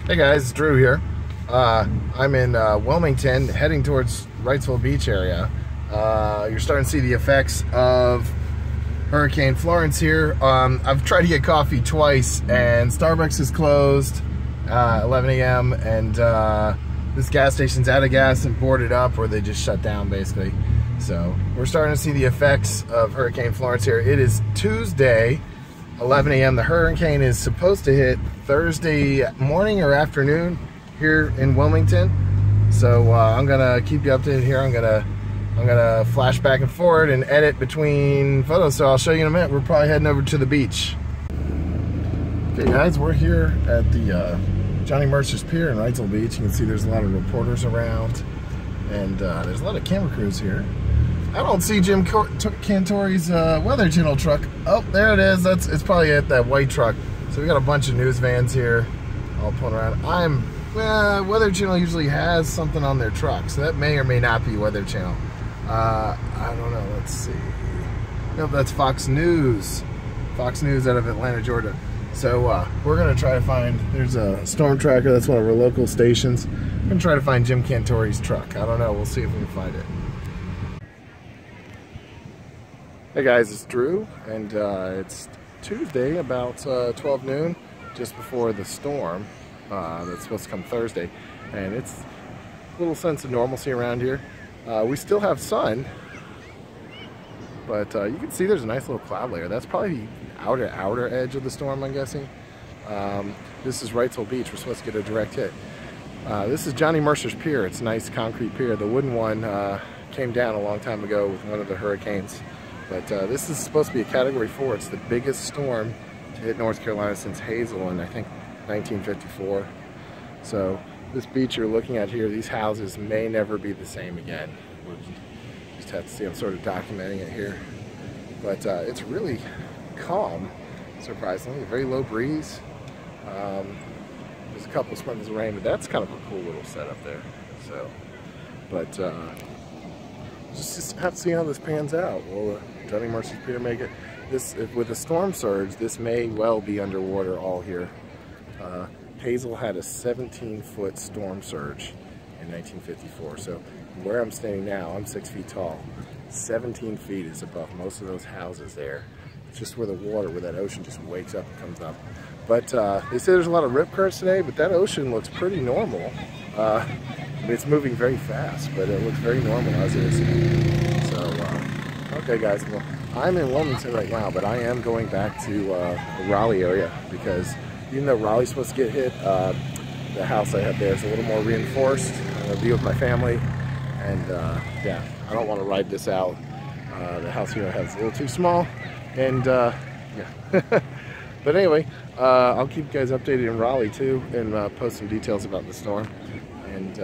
Hey guys, it's Drew here. I'm in Wilmington, heading towards Wrightsville Beach area. You're starting to see the effects of Hurricane Florence here. I've tried to get coffee twice, and Starbucks is closed 11 a.m. and this gas station's out of gas and boarded up, or they just shut down basically. So we're starting to see the effects of Hurricane Florence here. It is Tuesday, 11 a.m. The hurricane is supposed to hit Thursday morning or afternoon here in Wilmington. So I'm gonna keep you updated here. I'm gonna flash back and forward and edit between photos. So I'll show you in a minute. We're probably heading over to the beach. Okay guys, we're here at the Johnny Mercer's Pier in Wrightsville Beach. You can see there's a lot of reporters around, and there's a lot of camera crews here. I don't see Jim Cantori's Weather Channel truck. Oh, there it is. It's probably it, that white truck. So we got a bunch of news vans here, all pulling around. Weather Channel usually has something on their truck, so that may or may not be Weather Channel. I don't know. Let's see. Nope, that's Fox News. Fox News out of Atlanta, Georgia. So we're gonna try to find. There's a storm tracker. That's one of our local stations. We're gonna try to find Jim Cantori's truck. I don't know. We'll see if we can find it. Hey guys, it's Drew, and it's Tuesday about 12 noon, just before the storm that's supposed to come Thursday, and it's a little sense of normalcy around here. We still have sun, but you can see there's a nice little cloud layer. That's probably the outer edge of the storm, I'm guessing. This is Wrightsville Beach. We're supposed to get a direct hit. This is Johnny Mercer's Pier. It's a nice concrete pier. The wooden one came down a long time ago with one of the hurricanes. But this is supposed to be a Category 4. It's the biggest storm to hit North Carolina since Hazel in, I think, 1954. So this beach you're looking at here, these houses may never be the same again. We'll just have to see. I'm sort of documenting it here. But it's really calm, surprisingly. A very low breeze. There's a couple sprinkles of rain, but that's kind of a cool little setup there. So, but just have to see how this pans out. Will Johnny Mercer's Pier make it? With a storm surge, this may well be underwater all here. Hazel had a 17-foot storm surge in 1954. So where I'm standing now, I'm 6 feet tall. 17 feet is above most of those houses there. It's just where the water, where that ocean just wakes up and comes up. But they say there's a lot of rip currents today, but that ocean looks pretty normal. It's moving very fast, but it looks very normal as it is. So, okay guys, well, I'm in Wilmington right now, but I am going back to the Raleigh area, because even though Raleigh's supposed to get hit, the house I have there is a little more reinforced. I'm going to be with my family, and yeah, I don't want to ride this out. The house here I have is a little too small, and yeah. But anyway, I'll keep you guys updated in Raleigh too, and post some details about the storm. And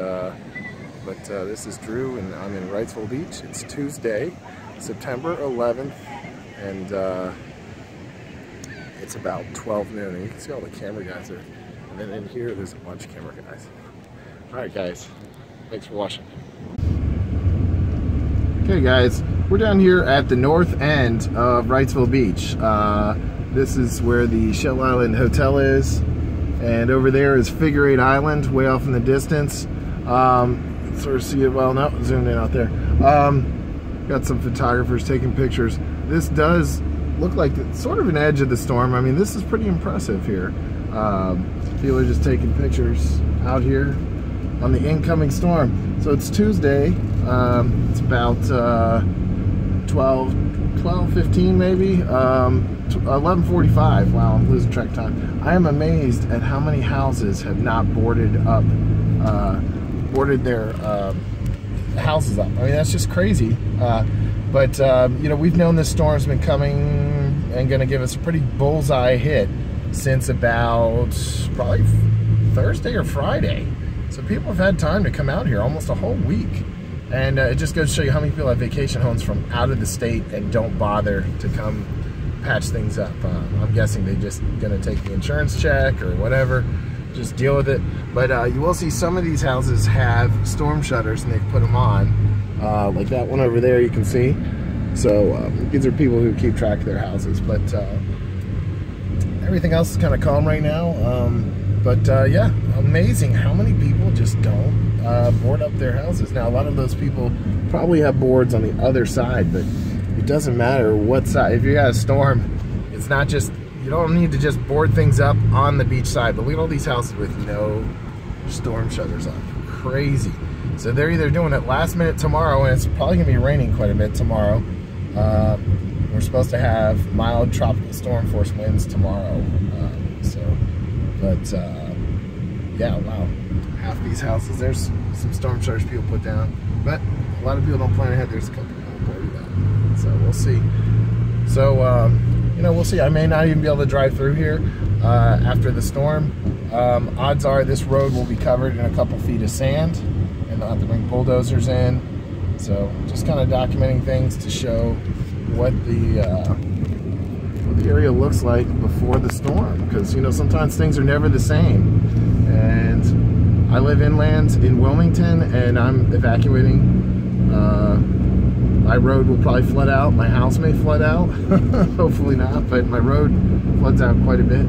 this is Drew, and I'm in Wrightsville Beach. It's Tuesday, September 11th, and it's about 12 noon. And you can see all the camera guys there. And then in here, there's a bunch of camera guys. All right, guys. Thanks for watching. Okay, guys. We're down here at the north end of Wrightsville Beach. This is where the Shell Island Hotel is. And over there is Figure 8 Island, way off in the distance. Sort of see it well. No, zoomed in out there. Got some photographers taking pictures. This does look like sort of an edge of the storm. I mean, this is pretty impressive here. People are just taking pictures out here on the incoming storm. So it's Tuesday. It's about 12:15 maybe. 11:45. Wow, I'm losing track of time. I am amazed at how many houses have not boarded their houses up. I mean, that's just crazy. But you know, we've known this storm's been coming and going to give us a pretty bullseye hit since about probably Thursday or Friday. So people have had time to come out here almost a whole week. And it just goes to show you how many people have vacation homes from out of the state and don't bother to come patch things up. I'm guessing they're just gonna take the insurance check or whatever, just deal with it. But you will see some of these houses have storm shutters, and they've put them on, like that one over there you can see. So these are people who keep track of their houses. But everything else is kind of calm right now. But yeah, amazing how many people just don't board up their houses. Now, a lot of those people probably have boards on the other side, but it doesn't matter what side. If you got a storm, it's not just, you don't need to just board things up on the beach side. But look at all these houses with no storm shutters on. Crazy. So they're either doing it last minute tomorrow, and it's probably going to be raining quite a bit tomorrow. We're supposed to have mild tropical storm force winds tomorrow. Yeah, wow. Half these houses, there's some storm shutters people put down, but a lot of people don't plan ahead. There's a couple people boarded that. So we'll see. So, you know, we'll see. I may not even be able to drive through here after the storm. Odds are this road will be covered in a couple feet of sand, and they'll have to bring bulldozers in. So just kind of documenting things to show what the area looks like before the storm, because, you know, sometimes things are never the same. And I live inland in Wilmington, and I'm evacuating. My road will probably flood out. My house may flood out. Hopefully not, but my road floods out quite a bit.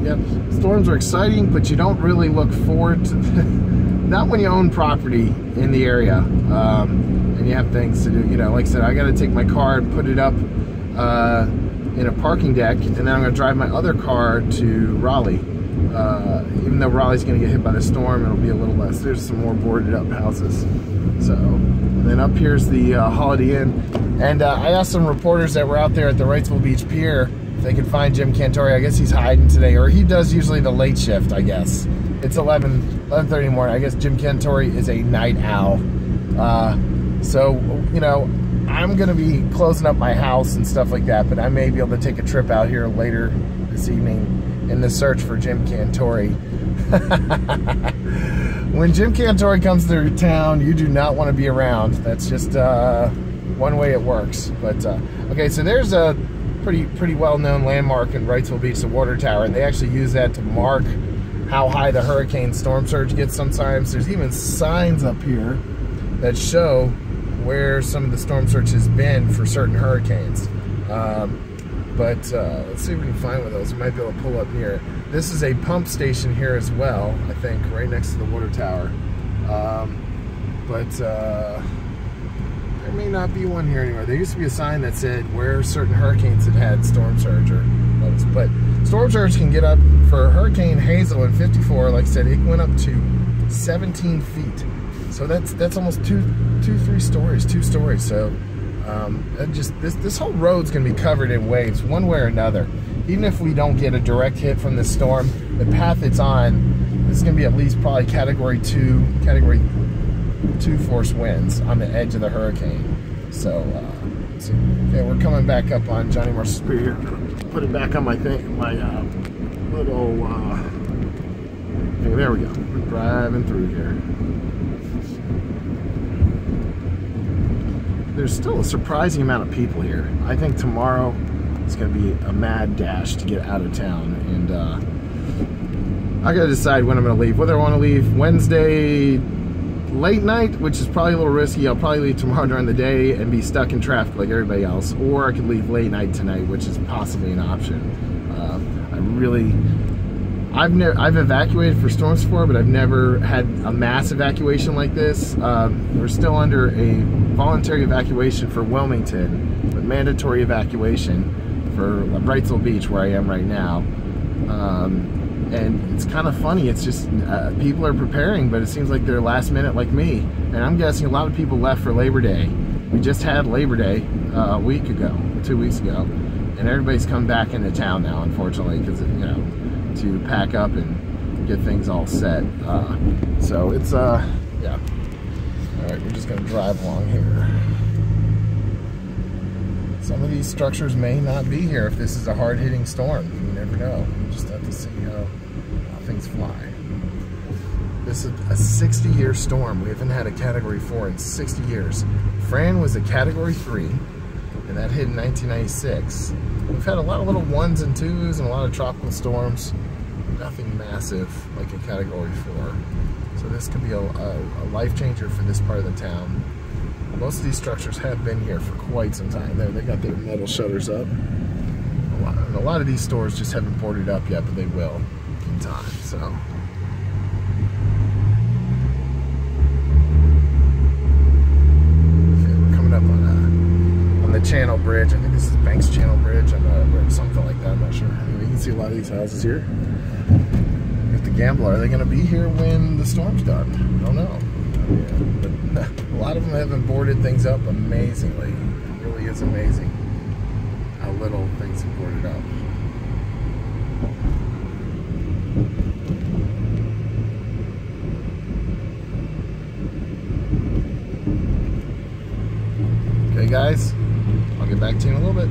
Yeah, storms are exciting, but you don't really look forward to not when you own property in the area. And you have things to do, you know, like I said, I got to take my car and put it up in a parking deck, and then I'm going to drive my other car to Raleigh. Even though Raleigh's going to get hit by the storm, it'll be a little less. There's some more boarded up houses. So, and then up here's the Holiday Inn. And I asked some reporters that were out there at the Wrightsville Beach Pier if they could find Jim Cantori. I guess he's hiding today, or he does usually the late shift, I guess. It's 11:30 in the morning. I guess Jim Cantori is a night owl. So, you know, I'm going to be closing up my house and stuff like that, but I may be able to take a trip out here later this evening in the search for Jim Cantori. When Jim Cantori comes through town, you do not want to be around. That's just one way it works. But okay, so there's a pretty well-known landmark in Wrightsville Beach, the water tower, and they actually use that to mark how high the hurricane storm surge gets sometimes. There's even signs up here that show where some of the storm surge has been for certain hurricanes. Let's see if we can find one of those. We might be able to pull up near. This is a pump station here as well, I think, right next to the water tower. There may not be one here anywhere. There used to be a sign that said where certain hurricanes had storm surge or notice. But storm surge can get up for Hurricane Hazel in '54. Like I said, it went up to 17 feet. So that's almost two stories. So this whole road's gonna be covered in waves, one way or another. Even if we don't get a direct hit from this storm, the path it's on, this is gonna be at least probably category 2 force winds on the edge of the hurricane. So, let's see. Okay, we're coming back up on Johnny Marshall's Pier here. Put it back on my thing, my little. Okay, there we go. We're driving through here. There's still a surprising amount of people here. I think tomorrow it's going to be a mad dash to get out of town, and I got to decide when I'm going to leave. Whether I want to leave Wednesday late night, which is probably a little risky. I'll probably leave tomorrow during the day and be stuck in traffic like everybody else, or I could leave late night tonight, which is possibly an option. I've evacuated for storms before, but I've never had a mass evacuation like this. We're still under a voluntary evacuation for Wilmington, but mandatory evacuation for Wrightsville Beach, where I am right now. And it's kind of funny. It's just people are preparing, but it seems like they're last minute like me. And I'm guessing a lot of people left for Labor Day. We just had Labor Day a week ago, 2 weeks ago, and everybody's come back into town now, unfortunately, because to pack up and get things all set. So it's yeah. All right, we're just gonna drive along here. Some of these structures may not be here if this is a hard-hitting storm. You never know. We just have to see how things fly. This is a 60-year storm. We haven't had a Category 4 in 60 years. Fran was a Category 3, and that hit in 1996. We've had a lot of little 1s and 2s and a lot of tropical storms. Nothing massive like a Category 4. So this could be a life changer for this part of the town. Most of these structures have been here for quite some time. They got their metal shutters up. A lot of these stores just haven't boarded up yet, but they will in time. So. Okay, we're coming up on the Channel Bridge. I think this is Banks Channel Bridge, or something like that. I'm not sure. Anyway, you can see a lot of these houses here. With the Gambler, are they going to be here when the storm's done? I don't know. But a lot of them haven't boarded things up amazingly. It really is amazing how little things have boarded up. Okay, guys, I'll get back to you in a little bit.